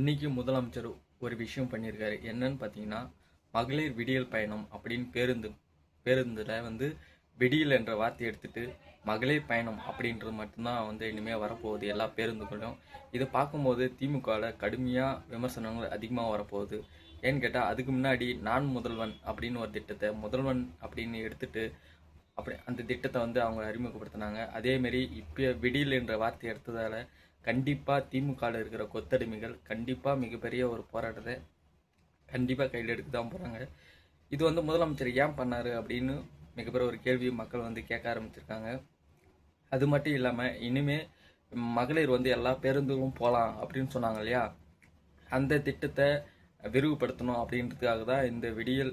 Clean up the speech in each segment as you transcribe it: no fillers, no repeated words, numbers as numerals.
இன்னைக்கு முதலமைச்சர் ஒரு விஷயம் பண்ணியிருக்காரு. என்னன்னு பார்த்தீங்கன்னா, மகளிர் விடியல் பயணம் அப்படின்னு பேருந்தில் வந்து விடியல் என்ற வார்த்தையை எடுத்துட்டு மகளிர் பயணம் அப்படின்றது மட்டும்தான் வந்து இனிமேல் வரப்போகுது எல்லா பேருந்துகளும். இதை பார்க்கும்போது திமுகவில் கடுமையாக விமர்சனங்கள் அதிகமாக வரப்போகுது. ஏன்னு கேட்டால், அதுக்கு முன்னாடி நான் முதல்வன் அப்படின்னு ஒரு திட்டத்தை முதல்வன் அப்படின்னு எடுத்துட்டு அப்படி அந்த திட்டத்தை வந்து அவங்க அறிமுகப்படுத்தினாங்க. அதேமாரி இப்போ விடியல் என்ற வார்த்தை எடுத்ததால் கண்டிப்பாக திமுகவில் இருக்கிற கொத்தடிமைகள் கண்டிப்பாக மிகப்பெரிய ஒரு போராட்டத்தை கண்டிப்பாக கையில் எடுக்க தான் போகிறாங்க. இது வந்து முதலமைச்சர் ஏன் பண்ணார் அப்படின்னு மிகப்பெரிய ஒரு கேள்வி மக்கள் வந்து கேட்க ஆரம்பிச்சிருக்காங்க. அது மட்டும் இல்லாமல் இனிமே மகளிர் வந்து எல்லா பேருந்துகளும் போகலாம் அப்படின்னு சொன்னாங்க இல்லையா, அந்த திட்டத்தை விரிவுபடுத்தணும் அப்படின்றதுக்காக தான் இந்த விடியல்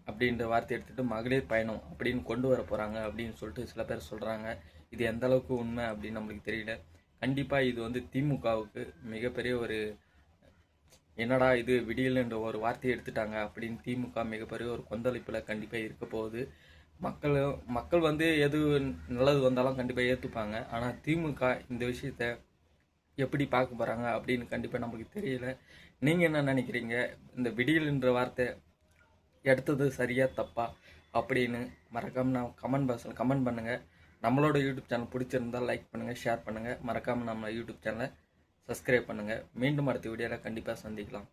அப்படின்ற வார்த்தை எடுத்துட்டு மகளிர் பயணம் அப்படின்னு கொண்டு வர போகிறாங்க அப்படின்னு சொல்லிட்டு சில பேர் சொல்கிறாங்க. இது எந்த அளவுக்கு உண்மை அப்படின்னு நம்மளுக்கு தெரியல. கண்டிப்பாக இது வந்து திமுகவுக்கு மிகப்பெரிய ஒரு என்னடா இது விடியல் என்ற ஒரு வார்த்தையை எடுத்துட்டாங்க அப்படின்னு திமுக மிகப்பெரிய ஒரு கொந்தளிப்பில் கண்டிப்பாக இருக்க போகுது. மக்கள் வந்து எது நல்லது வந்தாலும் கண்டிப்பாக ஏற்றுப்பாங்க. ஆனால் திமுக இந்த விஷயத்த எப்படி பார்க்க போகிறாங்க அப்படின்னு கண்டிப்பாக நம்மளுக்கு தெரியல. நீங்கள் என்ன நினைக்கிறீங்க? இந்த விடியல் என்ற வார்த்தை எடுத்தது சரியா தப்பா அப்படின்னு மறக்காமல் நான் கமெண்ட் பாக்ஸில் கமெண்ட் பண்ணுங்கள். நம்மளோட யூடியூப் சேனல் பிடிச்சிருந்தால் லைக் பண்ணுங்கள், ஷேர் பண்ணுங்கள். மறக்காமல் நம்ம யூடியூப் சேனலை சப்ஸ்கிரைப் பண்ணுங்கள். மீண்டும் அடுத்த வீடியோவில் கண்டிப்பாக சந்திக்கலாம்.